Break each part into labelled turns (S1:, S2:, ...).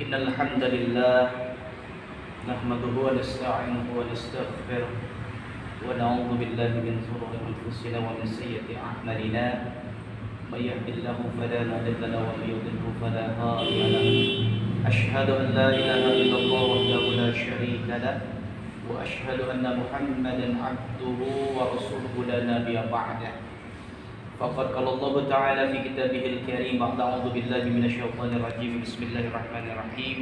S1: إن الحمد لله نحمده ونستعينه ونستغفره ونعوذ بالله من شرور أنفسنا ومن سيئات أعمالنا من يهد الله فلا مضل له ومن يضلل فلا هادي له أشهد أن لا إله إلا الله وحده لا شريك له وأشهد أن محمدا عبده ورسوله لا نبي بعده فقد قال الله تعالى في كتابه الكريم بعد أعوذ بالله من الشيطان الرجيم بسم الله الرحمن الرحيم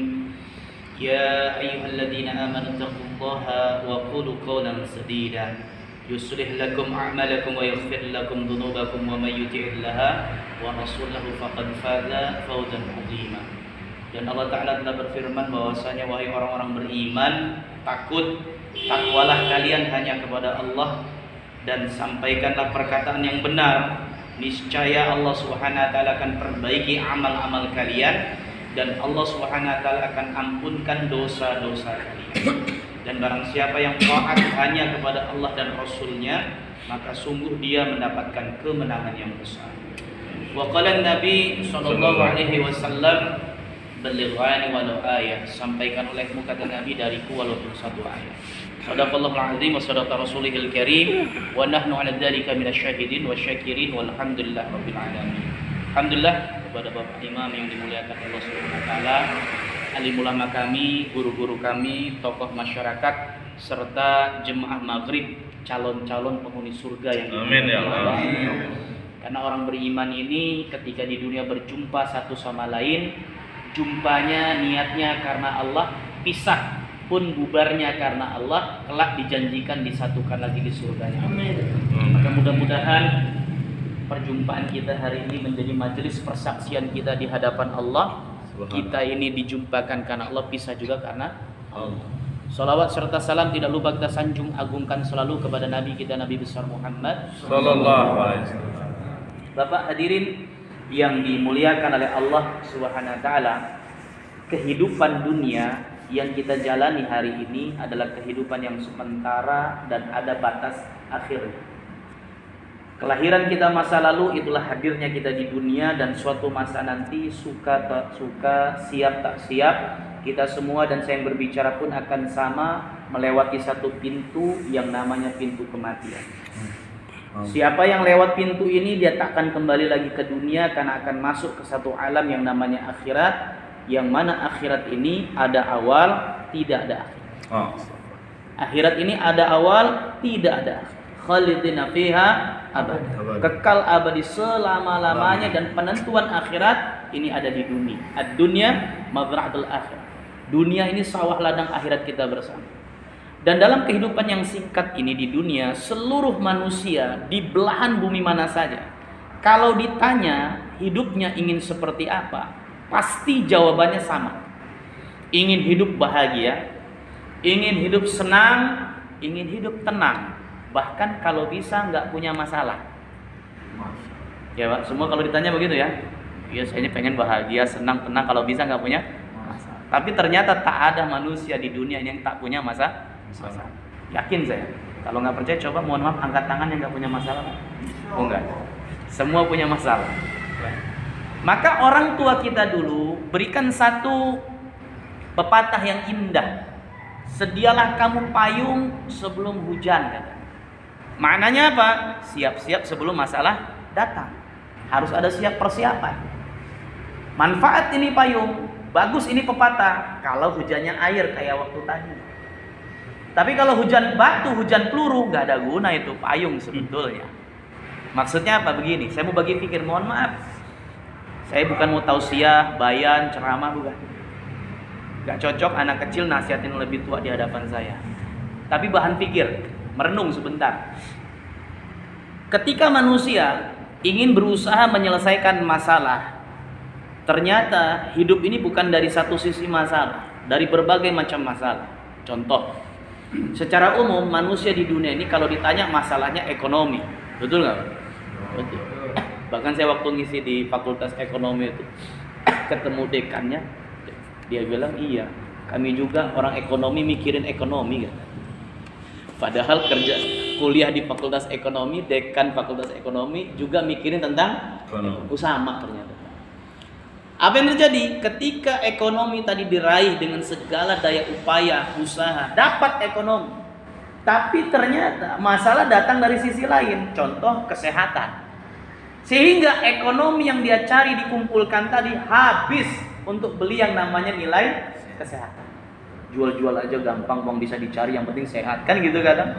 S1: يا أيها الذين آمنوا اتقوا الله وقولوا قولا سديدا يصلح لكم أعمالكم ويغفر لكم ذنوبكم ومن يطع الله ورسوله فقد فاز فوزا عظيما. Dan Allah Ta'ala telah berfirman bahwasanya wahai orang-orang beriman, takwalah kalian hanya kepada Allah dan sampaikanlah perkataan yang benar. Niscaya Allah Subhanahu wa taala akan perbaiki amal-amal kalian dan Allah Subhanahu wa taala akan ampunkan dosa-dosa kalian. Dan barang siapa yang taat hanya kepada Allah dan Rasul-Nya, maka sungguh dia mendapatkan kemenangan yang besar. Wa qala Nabi sallallahu alaihi wasallam, "Ballighani walau ayah." Sampaikan olehmu kata Nabi dariku walaupun satu ayat. Sadaqallahul azim wa sadaqa rasulihil karim wa nahnu 'ala dzalika minasyahidin wasyakirin walhamdulillahi rabbil alamin. Alhamdulillah kepada Bapak Imam yang dimuliakan Allah Subhanahu wa taala, alim ulama kami, guru-guru kami, tokoh masyarakat serta jemaah maghrib, calon-calon penghuni surga yang
S2: amin ya Allah.
S1: Karena orang beriman ini ketika di dunia berjumpa satu sama lain, jumpanya niatnya karena Allah, pisah pun bubarnya karena Allah, kelak dijanjikan disatukan lagi di surganya. Amin. Maka mudah-mudahan perjumpaan kita hari ini menjadi majelis persaksian kita di hadapan Allah. Kita ini dijumpakan karena Allah, pisah juga karena Allah. Salawat serta salam tidak lupa kita sanjung agungkan selalu kepada Nabi kita, Nabi besar Muhammad sallallahu alaihi wasallam. Bapak hadirin yang dimuliakan oleh Allah Subhanahu wa taala, kehidupan dunia yang kita jalani hari ini adalah kehidupan yang sementara dan ada batas akhirnya. Kelahiran kita masa lalu itulah hadirnya kita di dunia, dan suatu masa nanti suka tak suka, siap tak siap, kita semua dan saya yang berbicara pun akan sama melewati satu pintu yang namanya pintu kematian. Siapa yang lewat pintu ini dia tak akan kembali lagi ke dunia karena akan masuk ke satu alam yang namanya akhirat, yang mana akhirat ini ada awal, tidak ada akhir. Akhirat ini ada awal, tidak ada akhir. Khalidina fiha abad. Kekal abadi selama-lamanya, dan penentuan akhirat ini ada di dunia. Ad-dunya mazra'atul akhir. Dunia ini sawah ladang akhirat kita bersama. Dan dalam kehidupan yang singkat ini di dunia, seluruh manusia di belahan bumi mana saja, kalau ditanya hidupnya ingin seperti apa, pasti jawabannya sama. Ingin hidup bahagia, ingin hidup senang, ingin hidup tenang. Bahkan kalau bisa nggak punya masalah. Ya Pak, semua kalau ditanya begitu ya. Ya saya ini pengen bahagia, senang, tenang, kalau bisa nggak punya masalah. Tapi ternyata tak ada manusia di dunia yang tak punya masalah. Yakin saya. Kalau nggak percaya coba mohon maaf angkat tangan yang nggak punya masalah. Oh enggak. Semua punya masalah. Maka orang tua kita dulu berikan satu pepatah yang indah. Sedialah kamu payung sebelum hujan, kata. Maknanya apa? Siap-siap sebelum masalah datang. Harus ada siap persiapan. Manfaat ini payung, bagus ini pepatah kalau hujannya air kayak waktu tadi. Tapi kalau hujan batu, hujan peluru, nggak ada guna itu payung sebetulnya. Maksudnya apa? Begini, saya mau bagi pikir, mohon maaf. Saya bukan mau tausiah, bayan, ceramah, bukan. Gak cocok anak kecil nasihatin lebih tua di hadapan saya. Tapi bahan pikir, merenung sebentar. Ketika manusia ingin berusaha menyelesaikan masalah, ternyata hidup ini bukan dari satu sisi masalah, dari berbagai macam masalah. Contoh, secara umum manusia di dunia ini kalau ditanya masalahnya ekonomi, betul nggak? Betul. Bahkan saya waktu ngisi di Fakultas Ekonomi itu ketemu dekannya, dia bilang iya, kami juga orang ekonomi mikirin ekonomi kan. Padahal kerja kuliah di Fakultas Ekonomi, dekan Fakultas Ekonomi juga mikirin tentang ekonomi. Sama ternyata. Apa yang terjadi? Ketika ekonomi tadi diraih dengan segala daya upaya, usaha, dapat ekonomi. Tapi ternyata masalah datang dari sisi lain, contoh kesehatan. Sehingga ekonomi yang dia cari dikumpulkan tadi habis untuk beli yang namanya nilai kesehatan. Jual-jual aja gampang, uang bisa dicari, yang penting sehat. Kan gitu kadang.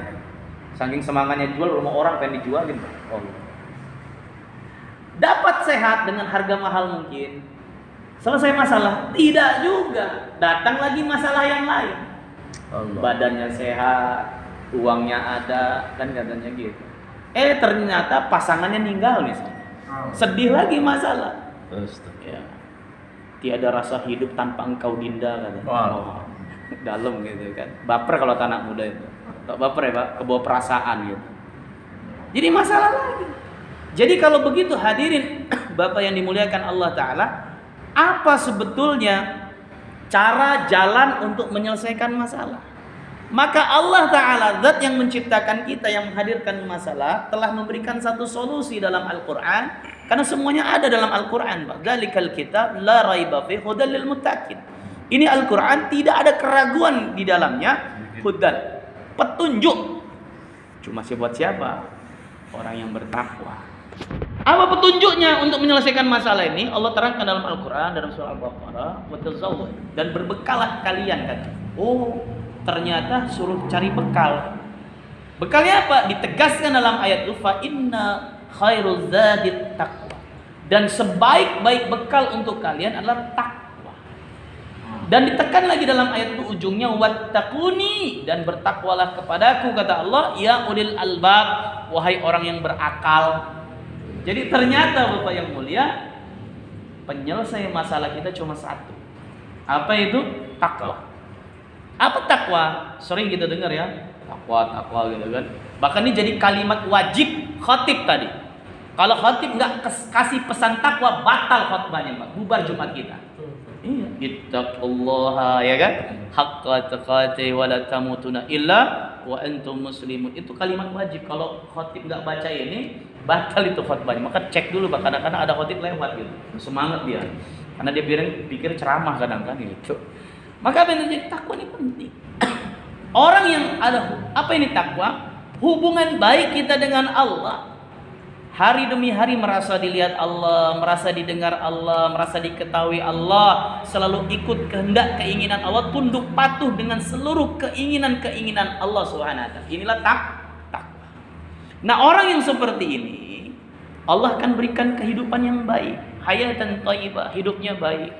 S1: Saking semangatnya jual, rumah orang pengen dijualin. Oh. Dapat sehat dengan harga mahal mungkin. Selesai masalah? Tidak juga. Datang lagi masalah yang lain. Allah. Badannya sehat, uangnya ada, kan katanya gitu. Ternyata pasangannya meninggal misalnya. Sedih lagi masalah. Ya. Tiada rasa hidup tanpa engkau Dinda katanya. Oh. Dalam gitu kan. Baper kalau anak muda itu. Baper ya Pak, kebawa perasaan gitu. Jadi masalah lagi. Jadi kalau begitu hadirin Bapak yang dimuliakan Allah Ta'ala, apa sebetulnya cara jalan untuk menyelesaikan masalah? Maka Allah Ta'ala, zat yang menciptakan kita, yang menghadirkan masalah, telah memberikan satu solusi dalam Al-Quran. Karena semuanya ada dalam Al-Quran. Dzalikal kitab la raiba fihi hudal lil muttaqin. Ini Al-Quran tidak ada keraguan di dalamnya. Hudan, petunjuk. Cuma buat siapa? Orang yang bertakwa. Apa petunjuknya untuk menyelesaikan masalah ini? Allah terangkan dalam Al-Quran, dalam surah Al-Baqarah, watazawwad, dan berbekalah kalian kan. Oh, ternyata suruh cari bekal. Bekalnya apa? Ditegaskan dalam ayat itu, fa inna khairuz zadit taqwa. Dan sebaik-baik bekal untuk kalian adalah takwa. Dan ditekan lagi dalam ayat itu ujungnya wattaquni, dan bertakwalah kepadaku kata Allah, ya ulil albab, wahai orang yang berakal. Jadi ternyata Bapak yang mulia, penyelesai masalah kita cuma satu. Apa itu? Takwa. Apa takwa? Sering kita dengar ya, takwa gitu kan. Bahkan ini jadi kalimat wajib khatib tadi. Kalau khatib nggak kasih pesan takwa, batal khutbahnya, Pak. Bubar Jumat kita. Iya, ittaqullaha ya kan? Haqqa tuqatih wa la tamutunna illa wa antum muslimun. Itu kalimat wajib. Kalau khatib nggak baca ini, batal itu khutbahnya. Maka cek dulu, Pak. Kadang-kadang ada khatib lewat gitu. Semangat dia. Karena dia pikir ceramah kadang-kadang gitu. Maka apa yang terjadi? Takwa ini penting. Orang yang ada, apa ini takwa? Hubungan baik kita dengan Allah. Hari demi hari merasa dilihat Allah, merasa didengar Allah, merasa diketahui Allah, selalu ikut kehendak keinginan Allah, tunduk patuh dengan seluruh keinginan-keinginan Allah Subhanahu wa taala. Inilah takwa. Nah, orang yang seperti ini Allah akan berikan kehidupan yang baik, hayatan thayyibah, hidupnya baik.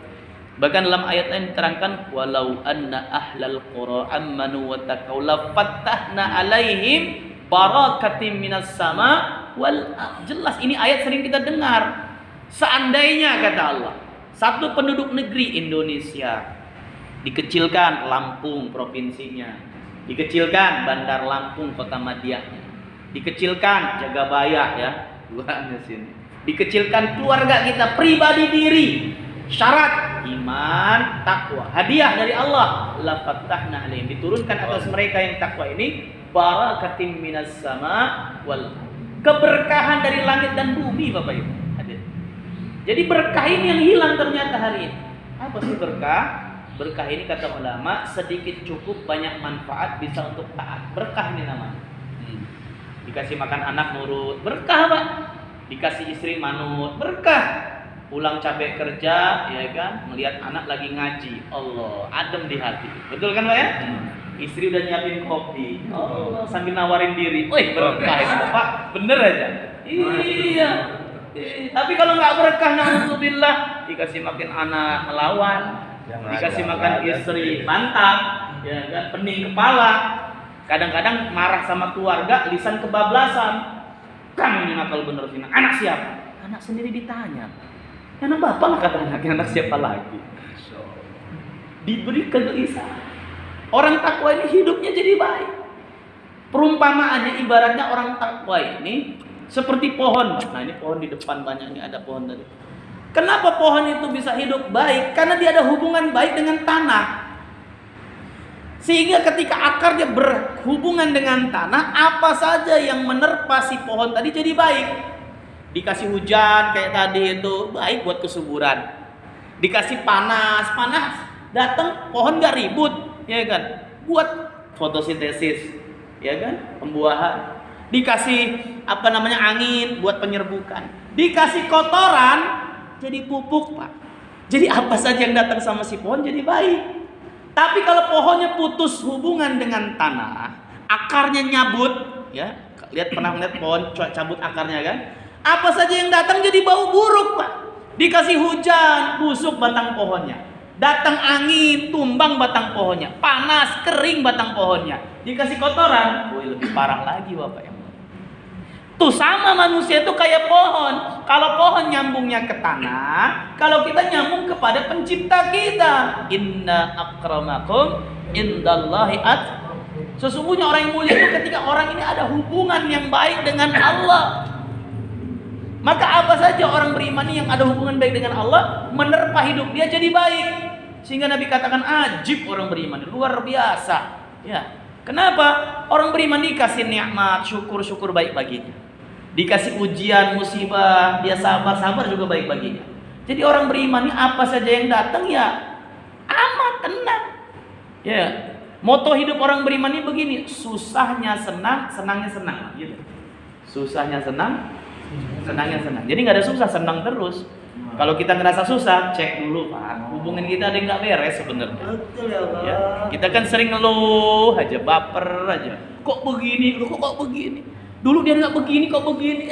S1: Bahkan dalam ayat lain diterangkan, walau anna ahlal qura amanu wa taqaw la fattahna alaihim barakatim minas sama wal. Jelas ini ayat sering kita dengar. Seandainya kata Allah, satu penduduk negeri Indonesia dikecilkan Lampung provinsinya, dikecilkan Bandar Lampung kota Madiaknya, dikecilkan Jagabaya ya, buahnya sini, dikecilkan keluarga kita, pribadi diri, syarat iman, takwa, hadiah dari Allah, la fattahna alaihim, diturunkan atas mereka yang takwa ini barakatim minas sama wal, keberkahan dari langit dan bumi Bapak Ibu. Jadi berkah ini yang hilang ternyata hari ini. Apa sih berkah? Berkah ini kata ulama, sedikit cukup banyak manfaat, bisa untuk taat. Berkah ini namanya. Dikasih makan anak nurut, berkah Pak. Dikasih istri manut, berkah. Pulang capek kerja, ya kan, melihat anak lagi ngaji, Allah, adem di hati. Betul kan Pak ya? Istri udah nyiapin kopi, Allah, sambil nawarin diri, wih berkah itu Pak, bener aja. Iya. Tapi kalau nggak berkah, na'udzubillah, dikasih makan anak melawan, dikasih makan istri bantang, ya kan, pening kepala, kadang-kadang marah sama keluarga, lisan kebablasan. Kamu ini nakal bener sih, anak siapa? Anak sendiri ditanya. Anak bapak lah kata anaknya, anak siapa lagi? Diberi kegelisahan. Orang takwa ini hidupnya jadi baik. Perumpamaannya ibaratnya orang takwa ini seperti pohon. Nah ini pohon di depan banyak, ini ada pohon tadi. Kenapa pohon itu bisa hidup baik? Karena dia ada hubungan baik dengan tanah. Sehingga ketika akarnya berhubungan dengan tanah, apa saja yang menerpa si pohon tadi jadi baik. Dikasih hujan kayak tadi itu baik buat kesuburan. Dikasih panas, datang pohon nggak ribut, ya kan? Buat fotosintesis, ya kan? Pembuahan. Dikasih angin buat penyerbukan. Dikasih kotoran jadi pupuk, Pak. Jadi apa saja yang datang sama si pohon jadi baik. Tapi kalau pohonnya putus hubungan dengan tanah, akarnya nyabut, ya. Pernah lihat pohon cabut akarnya kan? Apa saja yang datang jadi bau buruk, Pak. Dikasih hujan, busuk batang pohonnya. Datang angin, tumbang batang pohonnya. Panas, kering batang pohonnya. Dikasih kotoran, lebih parah lagi, Bapak yang tuh sama manusia itu kayak pohon. Kalau pohon nyambungnya ke tanah, kalau kita nyambung kepada pencipta kita. Inna akramakum indallahi sesungguhnya orang yang mulia itu ketika orang ini ada hubungan yang baik dengan Allah. Maka apa saja orang beriman yang ada hubungan baik dengan Allah, menerpa hidup dia jadi baik. Sehingga Nabi katakan ajib orang beriman, luar biasa. Ya. Kenapa? Orang beriman dikasih nikmat, syukur baik baginya. Dikasih ujian, musibah, dia sabar juga baik baginya. Jadi orang beriman ini apa saja yang datang ya amat tenang. Ya. Moto hidup orang beriman ini begini, susahnya senang, senangnya senang, gitu. Susahnya senang, senangnya senang. Jadi nggak ada susah, senang terus. Kalau kita ngerasa susah, cek dulu, Pak. Hubungan kita ada yang nggak beres sebenarnya.
S2: Betul ya, Pak.
S1: Ya, kita kan sering ngeluh aja, baper aja. Kok begini? Kok begini? Dulu dia nggak begini, kok begini?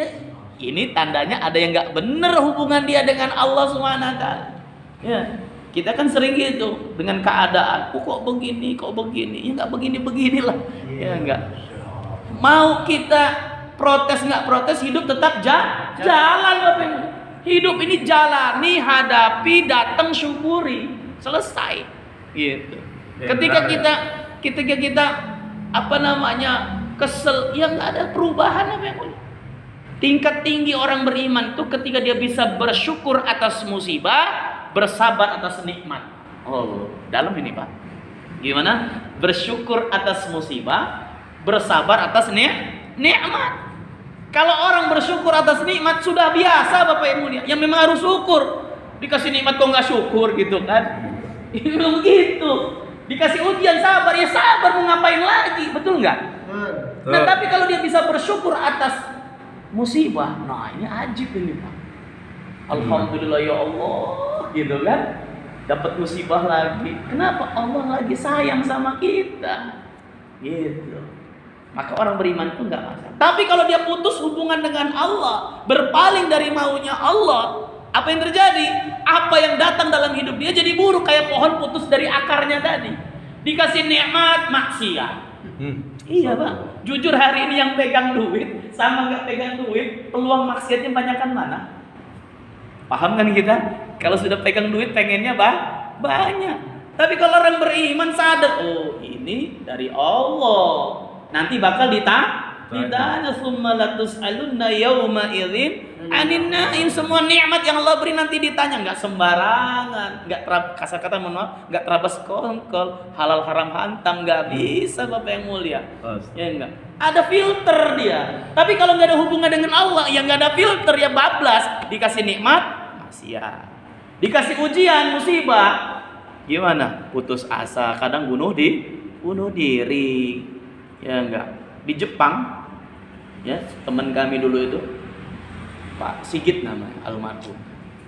S1: Ini tandanya ada yang nggak bener hubungan dia dengan Allah SWT. Ya, kita kan sering gitu dengan keadaan. Kok begini? Ya nggak beginilah. Ya nggak. Mau kita protes nggak protes, hidup tetap jalan, Bapak. Hidup ini jalani, hadapi, datang, syukuri, selesai. Gitu. Ketika kita kesel, ya nggak ada perubahan apa yang mulia. Tingkat tinggi orang beriman itu ketika dia bisa bersyukur atas musibah, bersabar atas nikmat. Oh, dalam ini, Pak. Gimana? Bersyukur atas musibah, bersabar atas nikmat. Kalau orang bersyukur atas nikmat sudah biasa, Bapak yang mulia. Yang memang harus syukur. Dikasih nikmat kok nggak syukur gitu kan? Begitu. Dikasih ujian sabar, ya sabar, mau ngapain lagi? Betul nggak? Nah, tapi kalau dia bisa bersyukur atas musibah, nah ini ajib ini, Pak. Alhamdulillah ya Allah, gitu kan? Dapat musibah lagi. Kenapa? Allah lagi sayang sama kita. Gitu. Maka orang beriman itu nggak masalah. Tapi kalau dia putus hubungan dengan Allah, berpaling dari maunya Allah, apa yang terjadi? Apa yang datang dalam hidup dia jadi buruk, kayak pohon putus dari akarnya tadi. Dikasih nikmat, maksiat. Iya, Pak. Jujur hari ini yang pegang duit sama nggak pegang duit, peluang maksiatnya banyakkan mana? Paham kan kita? Kalau sudah pegang duit pengennya banyak. Tapi kalau orang beriman sadar, oh ini dari Allah. Nanti bakal ditanya summa latus'alunna yauma idzin anin na'im. Semua nikmat yang Allah beri nanti ditanya, enggak sembarangan, enggak kasar kata enggak terabas kongkol, halal haram hantam, enggak bisa, Bapak yang mulia. Ya enggak. Ada filter dia. Tapi kalau enggak ada hubungan dengan Allah, yang enggak ada filter ya bablas, dikasih nikmat maksiat. Dikasih ujian, musibah, gimana? Putus asa, kadang bunuh diri. Ya enggak. Di Jepang, ya teman kami dulu itu Pak Sigit namanya, almarhum,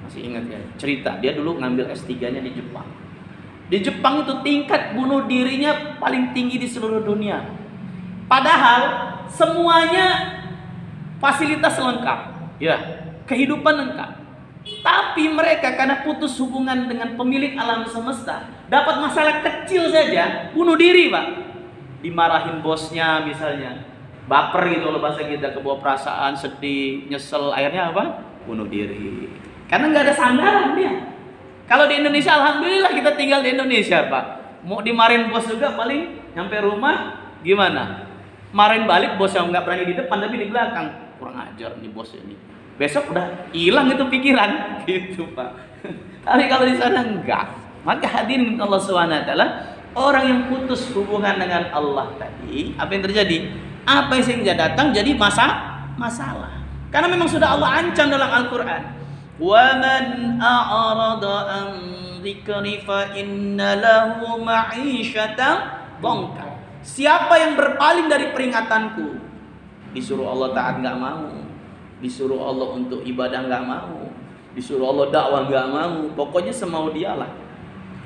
S1: masih ingat ya cerita, dia dulu ngambil S3-nya di Jepang. Di Jepang itu tingkat bunuh dirinya paling tinggi di seluruh dunia. Padahal semuanya fasilitas lengkap, ya kehidupan lengkap. Tapi mereka karena putus hubungan dengan pemilik alam semesta, dapat masalah kecil saja bunuh diri, Pak. Dimarahin bosnya misalnya, baper gitu loh bahasa kita, kebawa perasaan, sedih, nyesel, akhirnya apa? Bunuh diri. Karena nggak ada sandaran dia. Kalau di Indonesia, alhamdulillah kita tinggal di Indonesia, Pak. Mau dimarahin bos juga paling nyampe rumah gimana? Marahin balik bos yang nggak berani di depan tapi di belakang, kurang ajar nih bos ini. Besok udah hilang itu pikiran, gitu, Pak. Tapi kalau di sana enggak. Maka hadirin Allah SWT, orang yang putus hubungan dengan Allah tadi, apa yang terjadi? Apa yang sehingga datang jadi masalah. Karena memang sudah Allah ancam dalam Al-Quran. Wa man a'rada an dzikri fa inna lahu ma'isyatan dhanka. Siapa yang berpaling dari peringatanku, disuruh Allah taat nggak mau, disuruh Allah untuk ibadah nggak mau, disuruh Allah dakwah nggak mau, pokoknya semau dialah.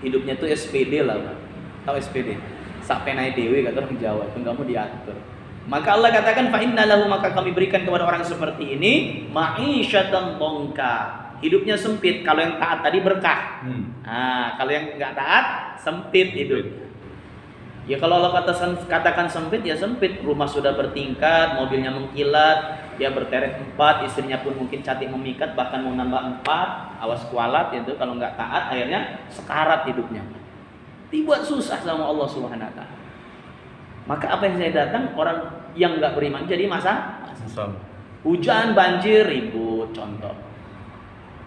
S1: Hidupnya tuh SPD lah, Pak. Tahu SPD? Sak penai dewe kata orang Jawa, itu nggak mau diatur. Maka Allah katakan fa inna lahu, maka kami berikan kepada orang seperti ini ma'isyatan dhanka. Hidupnya sempit. Kalau yang taat tadi berkah. Nah, kalau yang nggak taat sempit hidup. Ya kalau Allah katakan sempit ya sempit. Rumah sudah bertingkat, mobilnya mengkilat, dia berteret 4, istrinya pun mungkin cantik memikat, bahkan mau nambah 4. Awas kualat itu kalau nggak taat, akhirnya sekarat hidupnya. Dibuat susah sama Allah Subhanahu wa taala. Maka apa yang saya datang, orang yang nggak beriman jadi masalah. Hujan, banjir, ribut, contoh.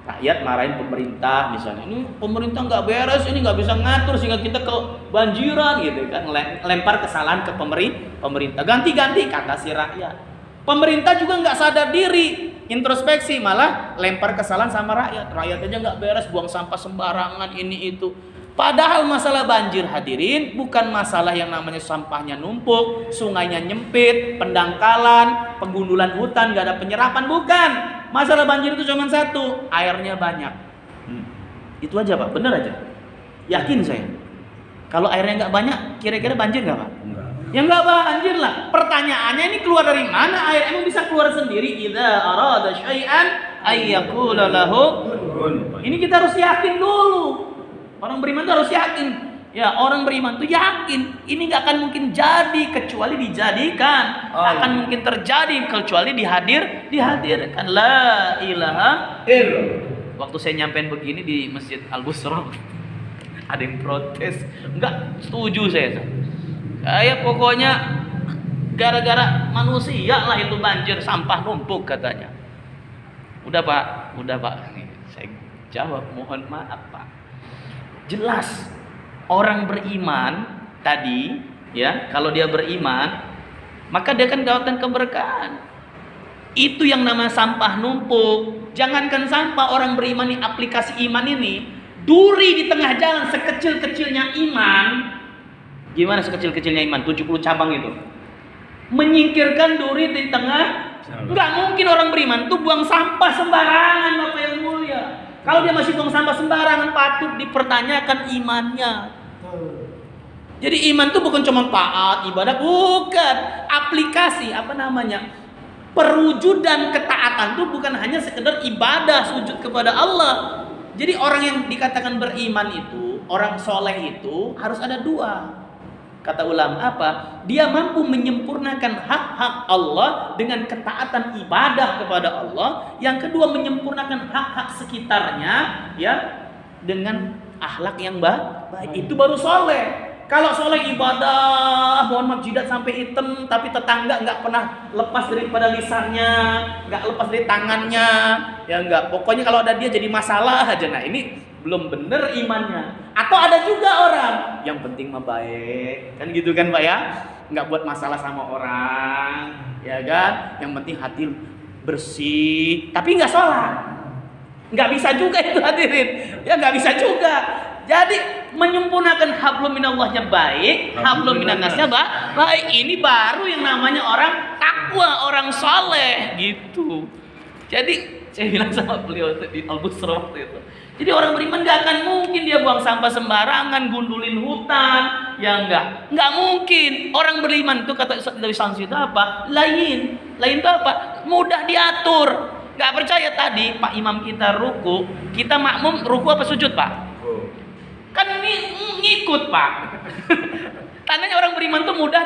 S1: Rakyat marahin pemerintah misalnya, ini pemerintah nggak beres, ini nggak bisa ngatur sehingga kita kebanjiran gitu kan, lempar kesalahan ke pemerintah, ganti kata si rakyat. Pemerintah juga nggak sadar diri, introspeksi, malah lempar kesalahan sama rakyat. Rakyat aja nggak beres, buang sampah sembarangan, ini itu. Padahal masalah banjir hadirin bukan masalah yang namanya sampahnya numpuk, sungainya nyempit, pendangkalan, penggundulan hutan, nggak ada penyerapan, bukan. Masalah banjir itu cuma satu, airnya banyak. Itu aja Pak, bener aja. Yakin saya. Kalau airnya nggak banyak, kira-kira banjir nggak Pak? Enggak. Ya nggak banjir lah. Pertanyaannya ini keluar dari mana air? Emang bisa keluar sendiri? Idza arada syai'an ayyaqula lahu. Ini kita harus yakin dulu. Orang beriman itu harus yakin. Ya, orang beriman itu yakin ini nggak akan mungkin jadi kecuali dijadikan, akan mungkin terjadi kecuali dihadirkan. La ilaha illallah. Waktu saya nyampein begini di Masjid Al-Busra, ada yang protes, nggak setuju saya. Kayak pokoknya gara-gara manusia lah itu banjir, sampah numpuk katanya. Udah Pak. Saya jawab, mohon maaf Pak. Jelas. Orang beriman tadi, ya, kalau dia beriman, maka dia akan dapatkan keberkahan. Itu yang namanya sampah numpuk. Jangankan sampah, orang beriman ini, aplikasi iman ini, duri di tengah jalan sekecil-kecilnya iman. Gimana sekecil-kecilnya iman? 70 cabang itu. Menyingkirkan duri di tengah. Enggak mungkin orang beriman tuh buang sampah sembarangan, Bapak yang mulia. Kalau dia masih buang sampah sembarangan, patut dipertanyakan imannya. Jadi iman itu bukan cuma taat, ibadah, bukan. Aplikasi, perwujudan ketaatan itu bukan hanya sekedar ibadah, sujud kepada Allah. Jadi orang yang dikatakan beriman itu, orang soleh itu harus ada dua. Kata ulama apa? Dia mampu menyempurnakan hak-hak Allah dengan ketaatan ibadah kepada Allah. Yang kedua, menyempurnakan hak-hak sekitarnya, ya, dengan akhlak yang baik. Itu baru soleh. Kalau soleh ibadah, mohon maaf jidat sampai hitam, tapi tetangga nggak pernah lepas daripada lisannya, nggak lepas dari tangannya, ya nggak. Pokoknya kalau ada dia jadi masalah aja. Nah ini belum bener imannya. Atau ada juga orang yang penting mah baik, kan gitu kan Pak ya, nggak buat masalah sama orang, ya kan. Yang penting hati bersih, tapi nggak sholat, nggak bisa juga itu hadirin, ya nggak bisa juga. Jadi menyempurnakan hablum minallahnya baik, hablum minannasnya baik. Ini baru yang namanya orang takwa, orang saleh gitu. Jadi saya bilang sama beliau di Al-Busra waktu itu. Jadi orang beriman gak akan mungkin dia buang sampah sembarangan, gundulin hutan, ya enggak mungkin. Orang beriman itu kata dari sanksi itu apa? Lain itu apa? Mudah diatur. Gak percaya tadi Pak Imam kita ruku, kita makmum ruku apa sujud Pak? Kan ini ngikut Pak. Tandanya orang beriman tuh mudah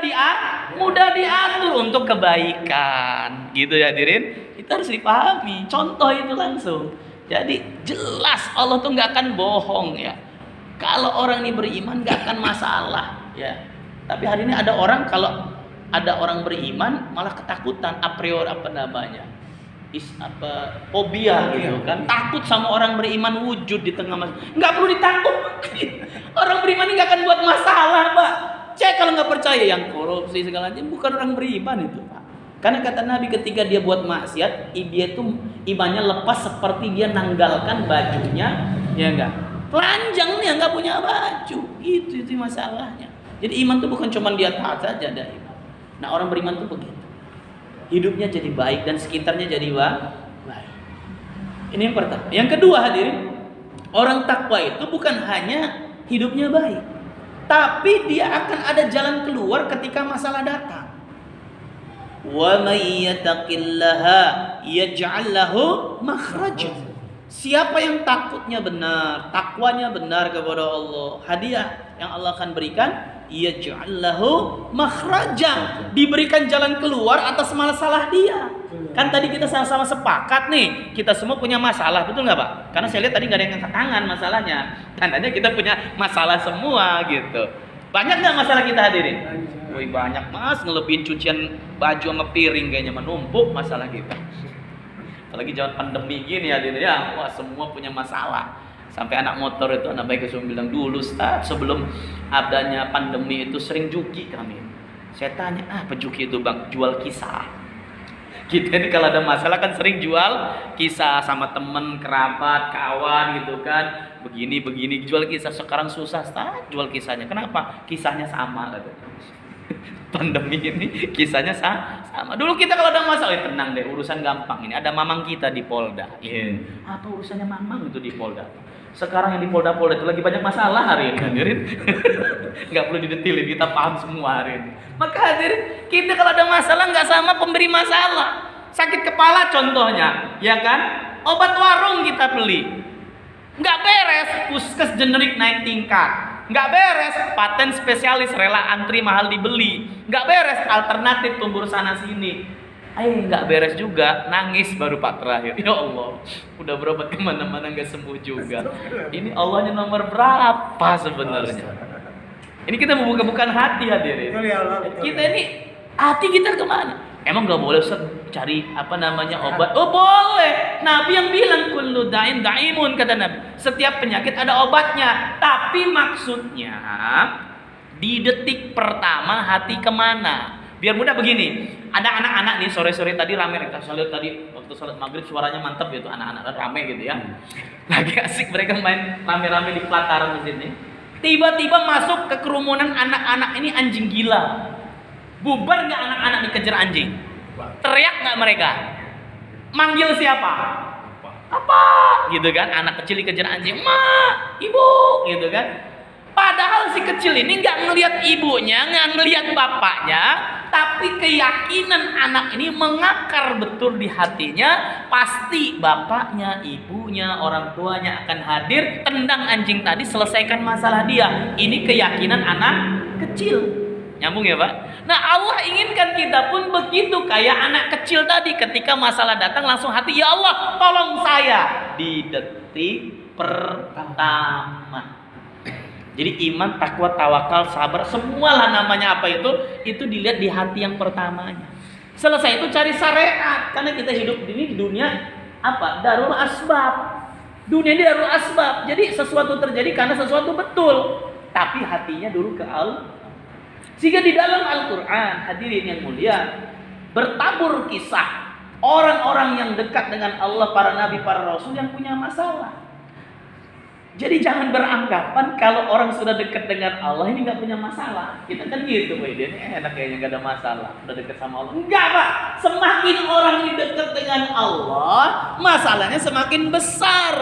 S1: diatur untuk kebaikan, gitu ya hadirin. Itu harus dipahami. Contoh itu langsung. Jadi jelas Allah tuh nggak akan bohong ya. Kalau orang ini beriman nggak akan masalah ya. Tapi hari ini ada orang, kalau ada orang beriman malah ketakutan, a priori fobia gitu kan, takut sama orang beriman wujud di tengah masyarakat. Nggak perlu ditakutin. Orang beriman ini nggak akan buat masalah Pak. Cek kalau nggak percaya yang korupsi segala macam, bukan orang beriman itu Pak. Karena kata Nabi ketika dia buat maksiat, dia itu imannya lepas seperti dia nanggalkan bajunya, ya enggak? Telanjang nih, enggak punya baju. Itu masalahnya. Jadi iman itu bukan cuma dia taat saja ada iman. Nah, orang beriman itu begitu. Hidupnya jadi baik dan sekitarnya jadi baik. Ini yang pertama. Yang kedua hadirin, orang takwa itu bukan hanya hidupnya baik, tapi dia akan ada jalan keluar ketika masalah datang. Wa may yattaqillaha yaj'al lahu makhraja. Siapa yang takutnya benar, takwanya benar kepada Allah, hadiah yang Allah akan berikan, yaj'al lahu makhraja, diberikan jalan keluar atas masalah dia. Kan tadi kita sama-sama sepakat nih, kita semua punya masalah, betul nggak Pak? Karena saya lihat tadi nggak ada yang angkat tangan masalahnya, tandanya kita punya masalah semua gitu. Banyak nggak masalah kita hadirin? Wih, banyak Mas, ngelebihin cucian baju sama piring kayaknya menumpuk masalah kita. Apalagi zaman pandemi gini hadirin ya, wah semua punya masalah. Sampai anak motor itu, anak baik itu bilang dulu Ustaz, sebelum adanya pandemi itu sering juki kami. Saya tanya, apa juki itu Bang? Jual kisah. Kita ini kalau ada masalah kan sering jual kisah sama temen, kerabat, kawan gitu kan. Begini, jual kisah. Sekarang susah Ustaz jual kisahnya. Kenapa? Kisahnya sama katanya. Pandemi ini kisahnya sama. Dulu kita kalau ada masalah, tenang deh, urusan gampang ini. Ada mamang kita di Polda. Apa urusannya mamang itu di Polda? Sekarang yang di Polda itu lagi banyak masalah hari ini, hadirin. Nggak perlu didetilin, kita paham semua hari ini. Maka hadirin, kita kalau ada masalah nggak sama pemberi masalah. Sakit kepala contohnya, ya kan? Obat warung kita beli, nggak beres, puskes generik naik tingkat. Nggak beres, paten spesialis rela antri mahal dibeli. Nggak beres, alternatif tumbur sana sini. Nggak beres juga, nangis baru Pak terakhir. Ya Allah, udah berobat kemana-mana nggak sembuh juga. Ini Allahnya nomor berapa sebenarnya? Ini kita membuka-bukaan hati hadirin. Kita ini hati kita kemana? Emang nggak boleh cari obat? Oh boleh. Nabi yang bilang kullu da'in da'imun, kata Nabi. Setiap penyakit ada obatnya. Tapi maksudnya di detik pertama hati kemana? Biar mudah begini. Ada anak-anak nih sore-sore tadi rame, saya lihat tadi waktu sholat maghrib suaranya mantap gitu, anak-anak rame gitu ya. Lagi asik mereka main rame-rame di pelataran masjid nih. Tiba-tiba masuk ke kerumunan anak-anak ini anjing gila. Bubar nggak anak-anak dikejar anjing? Teriak nggak mereka? Manggil siapa? Apa? Gitu kan? Anak kecil dikejar anjing, ma, ibu, gitu kan? Padahal si kecil ini nggak ngelihat ibunya, nggak ngelihat bapaknya, tapi keyakinan anak ini mengakar betul di hatinya, pasti bapaknya, ibunya, orang tuanya akan hadir, tendang anjing tadi, selesaikan masalah dia. Ini keyakinan anak kecil. Nyambung ya Pak? Nah Allah inginkan kita pun begitu, kayak anak kecil tadi, ketika masalah datang langsung hati, ya Allah tolong saya di detik pertama. Jadi iman, takwa, tawakal, sabar, semualah namanya apa itu dilihat di hati yang pertamanya. Selesai itu cari syariat, karena kita hidup ini di dunia apa? Darul asbab. Dunia ini darul asbab. Jadi sesuatu terjadi karena sesuatu betul, tapi hatinya dulu ke Allah. Sehingga di dalam Al-Quran, hadirin yang mulia, bertabur kisah orang-orang yang dekat dengan Allah, para nabi, para rasul yang punya masalah. Jadi jangan beranggapan kalau orang sudah dekat dengan Allah ini nggak punya masalah. Kita kan gitu, Boy. Dia ini enak kayaknya nggak ada masalah, udah dekat sama Allah. Enggak Pak, semakin orang ini dekat dengan Allah, masalahnya semakin besar.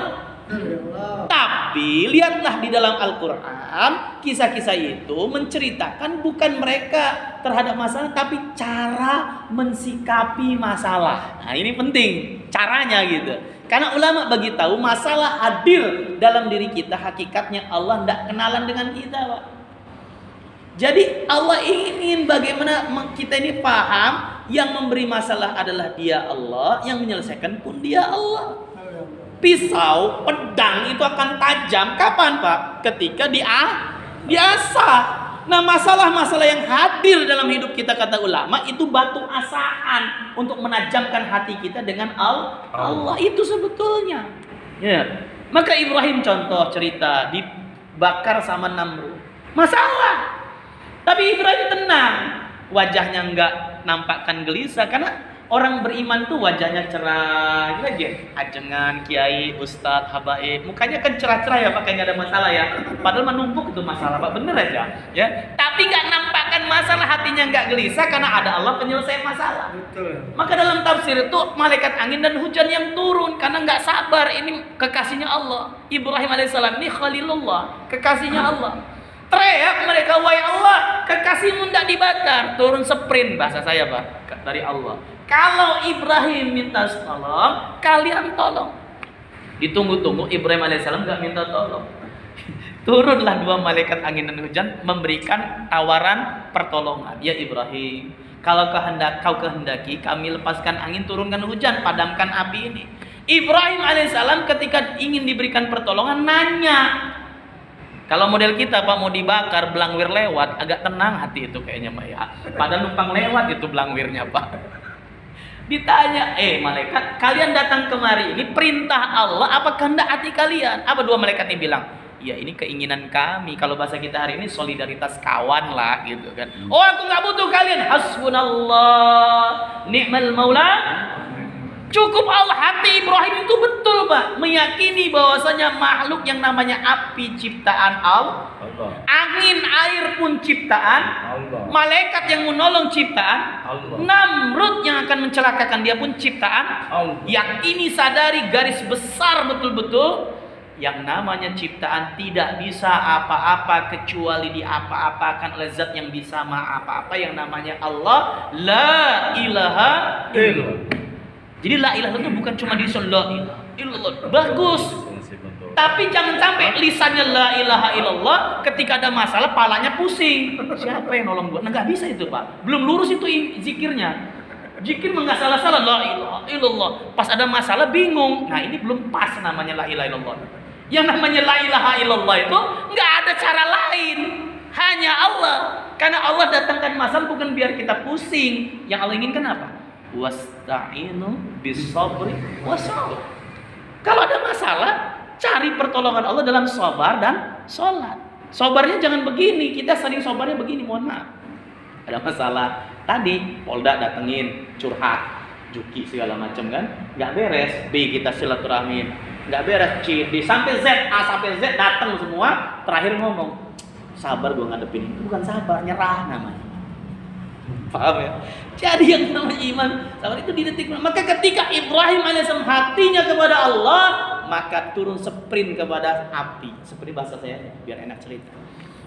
S1: Tapi lihatlah di dalam Al-Quran, kisah-kisah itu menceritakan bukan mereka terhadap masalah, tapi cara mensikapi masalah. Nah ini penting, caranya gitu. Karena ulama bagi tahu masalah hadir dalam diri kita, hakikatnya Allah tidak kenalan dengan kita, Pak. Jadi Allah ingin bagaimana kita ini paham, yang memberi masalah adalah Dia Allah, yang menyelesaikan pun Dia Allah. Pisau, pedang itu akan tajam kapan Pak? Ketika diasah. Nah masalah-masalah yang hadir dalam hidup kita, kata ulama, itu batu asaan untuk menajamkan hati kita dengan Allah. Itu sebetulnya ya. Maka Ibrahim contoh cerita dibakar sama Namrud, masalah, tapi Ibrahim tenang, wajahnya nampakkan gelisah, karena orang beriman tuh wajahnya cerah, gitu aja. Ajengan, kiai, ustadz, habaib, mukanya kan cerah-cerah ya, Pak, kayak nggak ada masalah ya. Padahal menumpuk itu masalah, Pak, bener aja, ya. Tapi nggak nampakkan masalah, hatinya nggak gelisah karena ada Allah penyelesai masalah. Betul. Maka dalam tafsir itu malaikat angin dan hujan yang turun karena nggak sabar, ini kekasihnya Allah. Ibrahim alaihissalam ini Khalilullah, kekasihnya Allah. Teriak mereka, wahai Allah, kekasihmu tidak dibakar. Turun sprint, bahasa saya, Pak, dari Allah. Kalau Ibrahim minta tolong, kalian tolong. Ditunggu-tunggu, Ibrahim alaihissalam nggak minta tolong. Turunlah dua malaikat angin dan hujan memberikan tawaran pertolongan. Ya Ibrahim, kalau kau kehendaki, kami lepaskan angin, turunkan hujan, padamkan api ini. Ibrahim alaihissalam ketika ingin diberikan pertolongan nanya. Kalau model kita, Pak, mau dibakar, belangwir lewat, agak tenang hati itu kayaknya, Pak, ya. Padahal numpang lewat itu belangwirnya, Pak. Ditanya, malaikat, kalian datang kemari ini perintah Allah apa kehendak hati kalian? Apa dua malaikat ini bilang? Ya ini keinginan kami. Kalau bahasa kita hari ini solidaritas kawan lah, gitu kan. Oh, aku nggak butuh kalian. Hasbunallah ni'mal maula. Cukup Allah. Hati Ibrahim itu betul, Pak, meyakini bahwasanya makhluk yang namanya api ciptaan Allah, angin air pun ciptaan Allah, malaikat yang menolong ciptaan Allah, Namrud yang akan mencelakakan dia pun ciptaan Allah. Yakini, sadari garis besar betul-betul yang namanya ciptaan tidak bisa apa-apa kecuali diapa-apakan oleh zat yang bisa apa-apa, yang namanya Allah. La ilaha illallah. Jadi la ilaha itu bukan cuma lisan la ilaha illallah. Bagus. Tapi jangan sampai lisannya la ilaha illallah, ketika ada masalah palanya pusing. Siapa yang nolong gua? Nah, enggak bisa itu, Pak. Belum lurus itu zikirnya. Zikir enggak salah-salah la ilaha illallah. Pas ada masalah bingung. Nah, ini belum pas namanya la ilaha illallah. Yang namanya la ilaha illallah itu enggak ada cara lain. Hanya Allah. Karena Allah datangkan masalah bukan biar kita pusing. Yang Allah inginkan apa? Wasta'inu bis-sabri was-salah. Kalau ada masalah, cari pertolongan Allah dalam sabar dan sholat. Sabarnya jangan begini, kita sering sabarnya begini, mohon maaf. Ada masalah, tadi Polda datengin, curhat, juki segala macam kan, nggak beres. B kita silaturahmi, nggak beres. C, D sampai Z, A sampai Z datang semua, terakhir ngomong, sabar gue ngadepin itu. Bukan sabar, nyerah namanya. Paham ya? Jadi yang namanya iman sabar itu di detik. Maka ketika Ibrahim alaihissalam hatinya kepada Allah, maka turun sprint kepada api. Seperti bahasa saya biar enak cerita.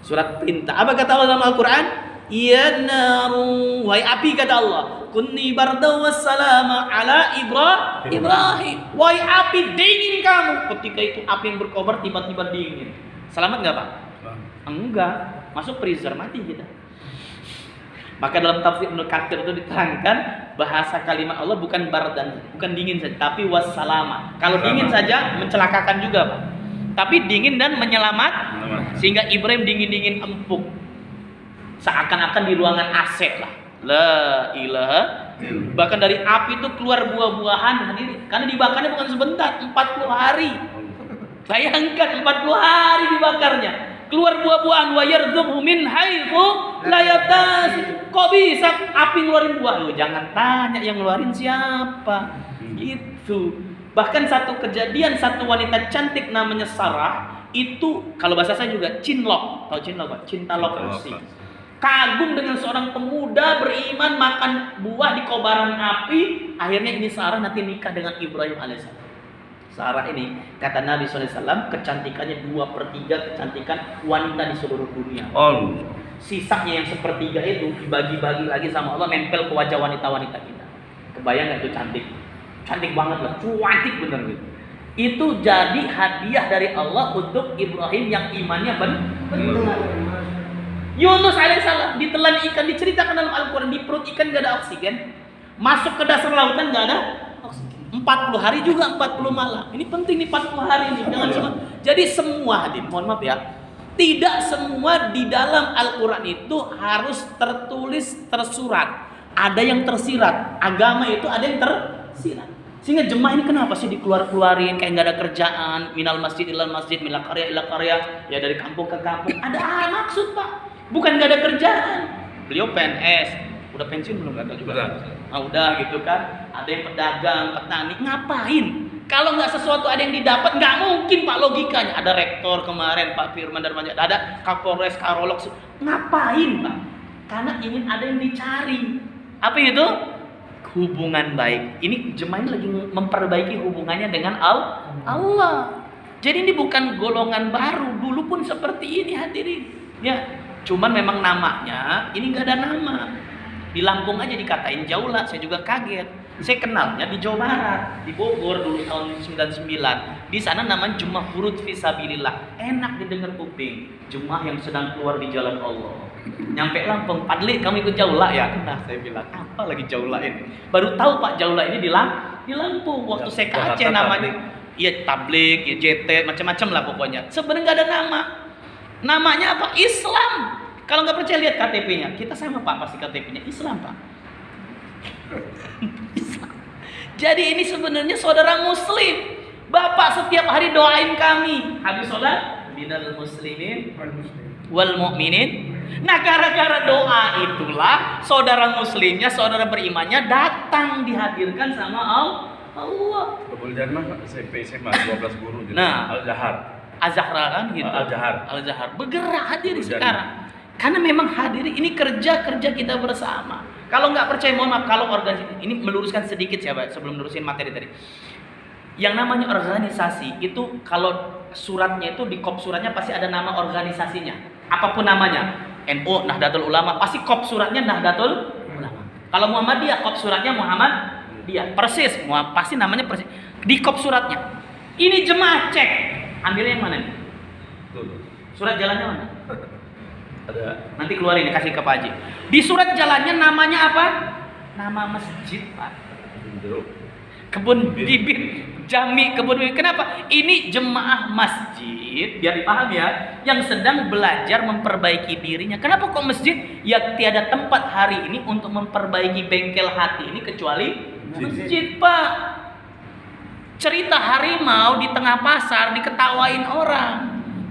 S1: Surat perintah. Apa kata Allah dalam Al-Quran? Ya naru, wahai api, kata Allah, kunni barda wassalama ala Ibrahim. Wahai api, dingin kamu. Ketika itu api yang berkobar tiba-tiba dingin. Selamat nggak, Pak? Enggak. Masuk freezer, mati kita. Maka dalam tafsir Ibnu Katsir itu diterangkan bahasa kalimat Allah bukan bardan, bukan dingin saja, tapi wassalama. Kalau dingin saja mencelakakan juga, Pak. Tapi dingin dan menyelamat, sehingga Ibrahim dingin-dingin empuk. Seakan-akan di ruangan AC lah. La ilaha. Bahkan dari api itu keluar buah-buahan, hadirin. Karena dibakarnya bukan sebentar, 40 hari. Bayangkan 40 hari dibakarnya. Keluar buah-buahan, wa yarzuqhu min haitsu la yahtasib. Kok bisa api ngeluarin buah? Loh, jangan tanya yang ngeluarin siapa. Gitu. Bahkan satu kejadian, satu wanita cantik namanya Sarah, itu kalau bahasa saya juga cinlok. Tahu cinlok, Pak? Cinta lokasi. Kagum dengan seorang pemuda beriman makan buah di kobaran api. Akhirnya ini Sarah nanti nikah dengan Ibrahim alaihissalam. Sarah ini, kata Nabi SAW, kecantikannya 2/3 kecantikan wanita di seluruh dunia. Oh. Sisanya yang 1/3 itu dibagi-bagi lagi sama Allah, nempel ke wajah wanita-wanita kita. Kebayang gak itu cantik? Cantik banget lah, cantik bener gitu. Itu jadi hadiah dari Allah untuk Ibrahim yang imannya benar. Yunus alaihissalam ditelan ikan, diceritakan dalam Al-Quran, di perut ikan gak ada oksigen, masuk ke dasar lautan gak ada oksigen. 40 hari juga 40 malam. Ini penting nih 40 hari ini. Jangan semua. Jadi semua hadirin, mohon maaf ya. Tidak semua di dalam Al-Quran itu harus tertulis tersurat. Ada yang tersirat. Agama itu ada yang tersirat. Sehingga jemaah ini kenapa sih dikeluar-keluarin kayak nggak ada kerjaan, minal masjid ilal masjid, minal karya ila karya, ya dari kampung ke kampung. Ada maksud, Pak. Bukan nggak ada kerjaan. Beliau PNS, Udah pensiun belum kata juga?
S2: Udah
S1: Gitu kan. Ada yang pedagang, petani, ngapain? Kalau nggak sesuatu ada yang didapat, nggak mungkin Pak logikanya. Ada rektor kemarin Pak Firman Darmaja, ada Kapolres, Karolog, ngapain Pak? Karena ingin ada yang dicari. Apa itu? Hubungan baik. Ini jemaah ini lagi memperbaiki hubungannya dengan Allah. Jadi ini bukan golongan baru, dulu pun seperti ini hadirin. Ya, cuman memang namanya ini nggak ada nama. Di Lampung aja dikatain Jaula, saya juga kaget. Saya kenalnya di Jawa Barat, di Bogor dulu tahun 99. Di sana namanya Jemaah Hurud Fisabilillah. Enak didengar kuping. Jemaah yang sedang keluar di jalan Allah. Nyampe Lampung, Padli kamu ikut Jaula ya? Nah saya bilang, apa lagi Jaula ini? Baru tahu Pak Jaula ini di Lampung. Waktu saya ke Aceh namanya, ya tablik, ya JT, macam-macam lah pokoknya. Sebenarnya nggak ada nama. Namanya apa? Islam. Kalau nggak percaya lihat KTP-nya. Kita sama Pak pasti KTP-nya Islam Pak. Islam. Jadi ini sebenarnya saudara Muslim. Bapak setiap hari doain kami. Habis sholat, minal muslimin wal mu'minin. Nah gara-gara doa itulah saudara muslimnya, saudara berimannya datang dihadirkan sama Allah.
S2: Boleh jadi mah SMP SMA 12 guru gitu.
S1: Nah, Al-Zahra kan gitu. Al-Zahar bergerak hadir sekarang. Karena memang hadir ini kerja kita bersama. Kalau nggak percaya mohon maaf, kalau organisasi ini meluruskan sedikit ya Pak sebelum lurusin materi tadi. Yang namanya organisasi itu kalau suratnya itu di kop suratnya pasti ada nama organisasinya. Apapun namanya. NU Nahdlatul Ulama pasti kop suratnya Nahdlatul Ulama. Kalau Muhammadiyah kop suratnya Muhammadiyah. Persis, pasti namanya persis. Di kop suratnya. Ini jemaah cek. Ambilnya yang mana nih? Surat jalannya mana?
S2: Ada.
S1: Nanti keluarin kasih ke Pak Haji. Di surat jalannya namanya apa? Nama masjid Pak. Kebun bibit Jami kebun bibit. Kenapa? Ini jemaah masjid biar dipahami ya, yang sedang belajar memperbaiki dirinya. Kenapa kok masjid? Ya tiada tempat hari ini untuk memperbaiki bengkel hati ini kecuali masjid Pak. Cerita harimau di tengah pasar diketawain orang.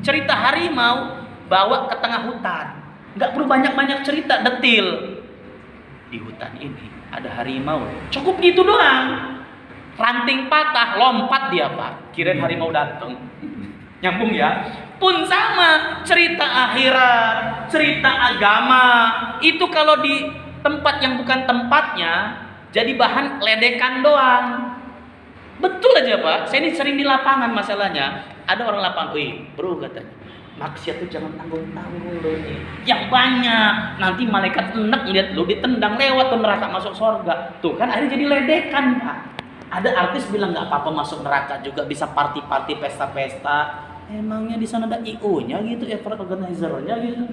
S1: Cerita harimau bawa ke tengah hutan. Nggak perlu banyak-banyak cerita detil. Di hutan ini ada harimau. Cukup gitu doang. Ranting patah, lompat dia Pak. Kirain harimau datang. Nyambung ya. Pun sama cerita akhirat, cerita agama. Itu kalau di tempat yang bukan tempatnya jadi bahan ledekan doang. Betul aja Pak. Saya ini sering di lapangan masalahnya. Ada orang lapangan, wih bro katanya, maksiat tuh jangan tanggung-tanggung loh nih. Yang banyak. Nanti malaikat enek lihat lu ditendang lewat tuh neraka masuk surga. Tuh kan akhirnya jadi ledekan Pak. Ada artis bilang nggak apa-apa masuk neraka juga, bisa party-party, pesta-pesta. Emangnya di sana ada IO-nya gitu, effort organizer-nya gitu.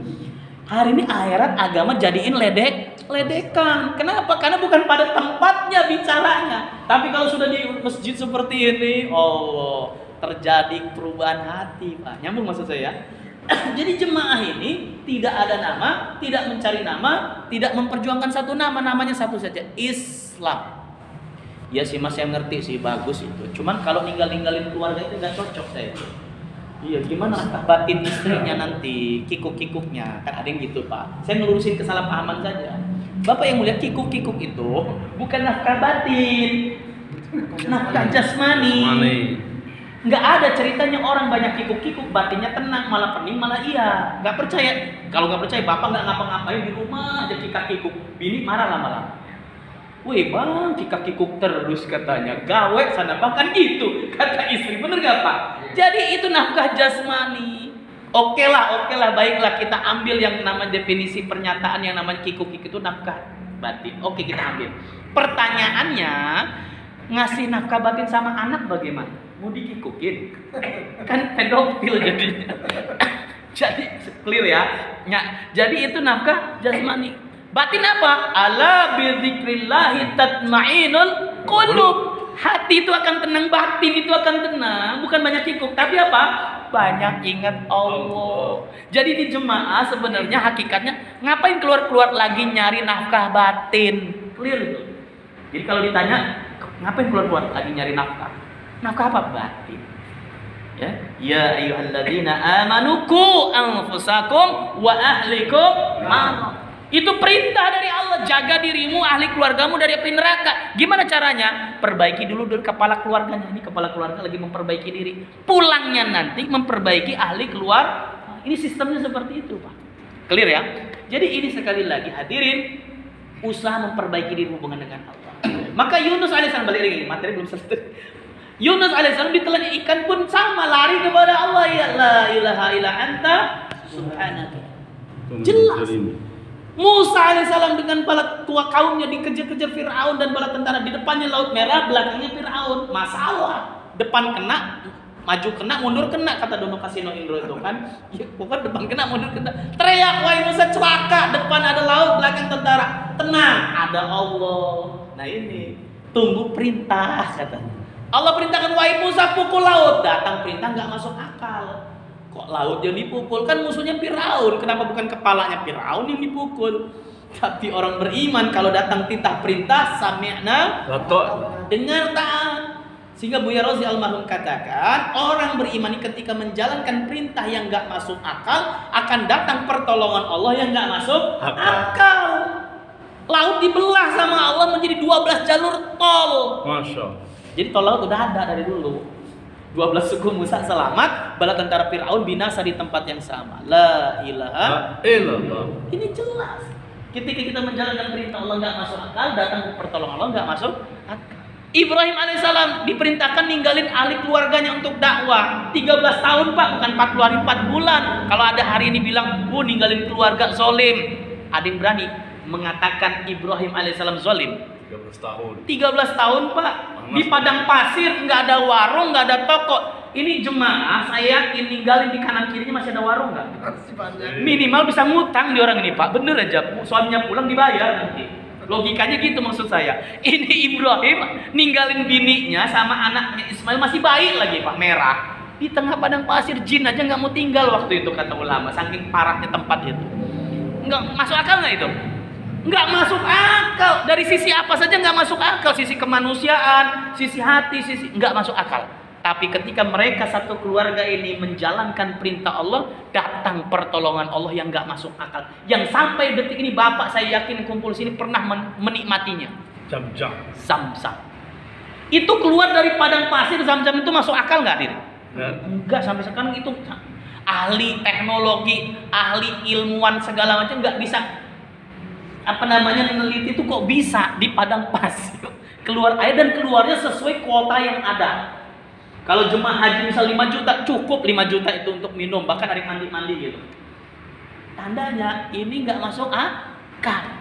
S1: Hari ini akhirat agama jadiin ledekan. Kenapa? Karena bukan pada tempatnya bicaranya. Tapi kalau sudah di masjid seperti ini, Allah, terjadi perubahan hati, Pak. Nyambung maksud saya? Jadi jemaah ini tidak ada nama, tidak mencari nama, tidak memperjuangkan satu nama, namanya satu saja, Islam. Ya sih Mas, saya ngerti sih, bagus itu. Cuman kalau ninggalin keluarga itu nggak cocok saya. Iya, gimana nafkah batin istrinya nanti, kikuk-kikuknya, kan ada yang gitu Pak. Saya ngelurusin kesalahpahaman saja. Bapak yang melihat kikuk-kikuk itu bukan nafkah batin, nafkah jasmani. Nggak ada ceritanya orang banyak kikuk-kikuk, batinnya tenang, malah pening, malah iya. Nggak percaya. Kalau nggak percaya, bapak nggak ngapa-ngapain di rumah aja kikuk-kikuk. Bini marah lama-lama. Wih bang, kikuk-kikuk terus katanya, gawe sana bahkan gitu kata istri, bener gak Pak? Jadi itu nafkah jasmani. Oke lah, baiklah kita ambil yang nama definisi pernyataan yang namanya kikuk-kikuk itu nafkah batin. Oke, kita ambil. Pertanyaannya, ngasih nafkah batin sama anak bagaimana? Mau dikikukin? Kan pedofil jadinya. Jadi clear ya. Jadi itu nafkah jasmani. Batin apa? Ala bidzikrillahi tatmainul qulub. Hati itu akan tenang, batin itu akan tenang. Bukan banyak kikuk, tapi apa? Banyak ingat Allah. Jadi di jemaah sebenarnya hakikatnya ngapain keluar-keluar lagi nyari nafkah batin? Clear itu. Jadi kalau ditanya, ngapain keluar-keluar lagi nyari nafkah? Nafkah apa? Batin. Ya ayyuhalladzina amanu qu anfusakum wa ahlikum nar. Itu perintah dari Allah, jaga dirimu, ahli keluargamu dari api neraka. Gimana caranya? Perbaiki dulu dari kepala keluarganya. Ini kepala keluarga lagi memperbaiki diri. Pulangnya nanti memperbaiki ahli keluar. Ini sistemnya seperti itu, Pak. Clear ya? Jadi ini sekali lagi hadirin, usaha memperbaiki diri hubungan dengan Allah. Maka Yunus alaihissalam, balik lagi, materi belum selesai. Yunus alaihissalam ditelan ikan pun sama, lari kepada Allah, ya la ilaha illa anta subhanaka. Jelas. Musa alaihissalam dengan bala tua kaumnya dikejar-kejar Fir'aun dan bala tentara, di depannya Laut Merah, belakangnya Fir'aun. Masalah, depan kena, maju kena, mundur kena, kata Dono Kasino Indro itu kan. Ya, bukan depan kena, mundur kena. Teriak, wahai Musa, celaka, depan ada laut, belakang tentara. Tenang, ada Allah. Nah ini, tunggu perintah katanya. Allah perintahkan, wahai Musa, pukul laut. Datang perintah nggak masuk akal. Kok laut yang dipukul? Kan musuhnya Fir'aun. Kenapa bukan kepalanya Fir'aun yang dipukul? Tapi orang beriman kalau datang titah perintah, sami'na, dengar taat. Sehingga Buya Rozi almarhum katakan, orang beriman ketika menjalankan perintah yang nggak masuk akal, akan datang pertolongan Allah yang nggak masuk akal. Laut dibelah sama Allah menjadi 12 jalur tol.
S2: Masya Allah.
S1: Jadi tol laut udah ada dari dulu. 12 suku Musa selamat, bala tentara Fir'aun binasa di tempat yang sama. La ilaha
S2: illallah.
S1: Ini jelas. Ketika kita menjalankan perintah Allah nggak masuk akal, datang pertolongan Allah nggak masuk akal. Ibrahim alaihissalam diperintahkan ninggalin ahli keluarganya untuk dakwah. 13 tahun Pak, bukan 40 hari 4 bulan. Kalau ada hari ini bilang, ninggalin keluarga zolim. Ada yang berani mengatakan Ibrahim alaihissalam zolim?
S2: 13 tahun.
S1: 13 tahun Pak. Di padang pasir, nggak ada warung, nggak ada toko. Ini jemaah, saya yakin ninggalin di kanan kirinya masih ada warung nggak? Minimal bisa ngutang di orang ini Pak. Bener aja, suaminya pulang dibayar nanti. Logikanya gitu maksud saya. Ini Ibrahim ninggalin bininya sama anaknya Ismail masih bayi lagi Pak, merah. Di tengah padang pasir, jin aja nggak mau tinggal waktu itu kata ulama. Saking parahnya tempat itu. Nggak masuk akal nggak itu? Nggak masuk akal. Dari sisi apa saja nggak masuk akal. Sisi kemanusiaan, sisi hati, sisi nggak masuk akal. Tapi ketika mereka satu keluarga ini menjalankan perintah Allah, datang pertolongan Allah yang nggak masuk akal. Yang sampai detik ini bapak saya yakin kumpul sini pernah menikmatinya. Zam-zam. Itu keluar dari padang pasir, zam-zam itu masuk akal nggak Dir? Enggak, sampai sekarang itu ahli teknologi, ahli ilmuwan segala macam nggak bisa meneliti itu kok bisa di padang pasir keluar air dan keluarnya sesuai kuota yang ada. Kalau jemaah haji misal 5 juta, cukup 5 juta itu untuk minum, bahkan ada mandi-mandi gitu. Tandanya ini nggak masuk akal.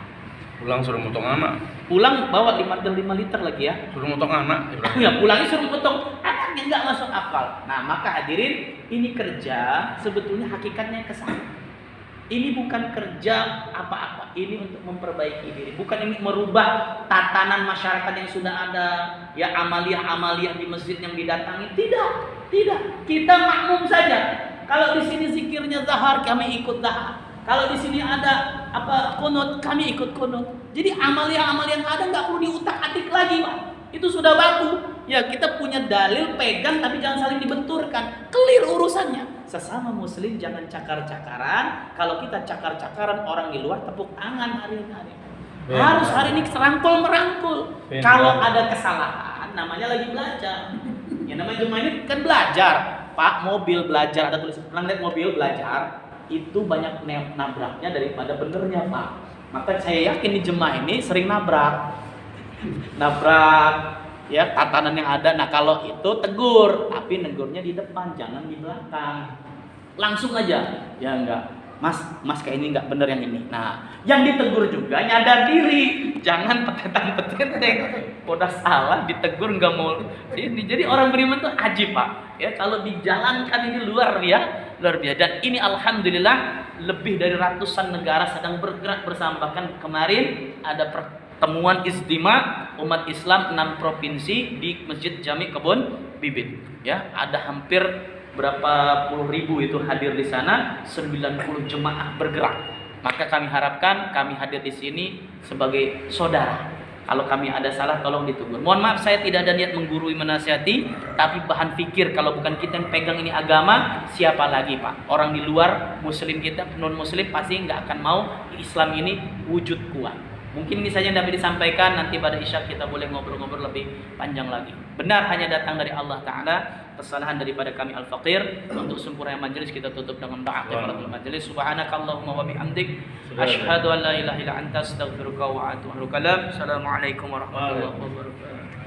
S2: Pulang suruh motong anak.
S1: Pulang bawa 5 liter lagi ya.
S2: Suruh motong anak.
S1: Ya pulangnya suruh motong anaknya, nggak masuk akal. Nah maka hadirin, ini kerja sebetulnya hakikatnya ke sana. Ini bukan kerja apa-apa, ini untuk memperbaiki diri. Bukan ini merubah tatanan masyarakat yang sudah ada, ya amaliyah-amaliyah di masjid yang didatangi. Tidak. Kita makmum saja. Kalau di sini zikirnya zahar, kami ikut zahar. Kalau di sini ada kunut, kami ikut kunut. Jadi amaliyah-amaliyah yang ada nggak perlu diutak-atik lagi, Pak. Itu sudah baku. Ya kita punya dalil, pegang, tapi jangan saling dibenturkan. Clear urusannya. Sesama muslim jangan cakar-cakaran. Kalau kita cakar-cakaran, orang di luar tepuk tangan hari ini. Harus hari ini serangkul merangkul. Kalau ada kesalahan, namanya lagi belajar. Ya namanya jemaah ini kan belajar. Pak, mobil belajar, ada tulisan pernah lihat mobil belajar, itu banyak nabraknya daripada benernya Pak. Maka saya yakin di jemaah ini sering nabrak ya tatanan yang ada. Nah kalau itu tegur, tapi negurnya di depan, jangan di belakang. Langsung aja, ya enggak, mas kayak ini enggak bener yang ini. Nah yang ditegur juga nyadar diri, jangan petetan-peteteng. Udah salah ditegur nggak mau ini. Jadi orang beriman tuh ajib Pak. Ya kalau dijalankan ini luar biasa. Dan ini alhamdulillah lebih dari ratusan negara sedang bergerak bersama. Bahkan kemarin ada pertemuan istima umat Islam 6 provinsi di Masjid Jami Kebun Bibit. Ya, ada hampir berapa puluh ribu itu hadir di sana, 90 jemaah bergerak. Maka kami harapkan kami hadir di sini sebagai saudara Kalau kami ada salah tolong ditegur. Mohon maaf saya tidak ada niat menggurui menasihati, tapi bahan fikir kalau bukan kita yang pegang ini agama, siapa lagi Pak? Orang di luar muslim kita, non muslim pasti nggak akan mau Islam ini wujud kuat. Mungkin ini saja yang dapat disampaikan, nanti pada isya kita boleh ngobrol-ngobrol lebih panjang lagi. Benar hanya datang dari Allah Ta'ala, kesalahan daripada kami al-faqir. Untuk sempurna majelis kita tutup dengan doa kifaratul majelis. Subhanakallahumma wa bihamdik, asyhadu an la ilaha illa anta, astaghfiruka wa atubu ilaik. Assalamualaikum warahmatullahi wabarakatuh.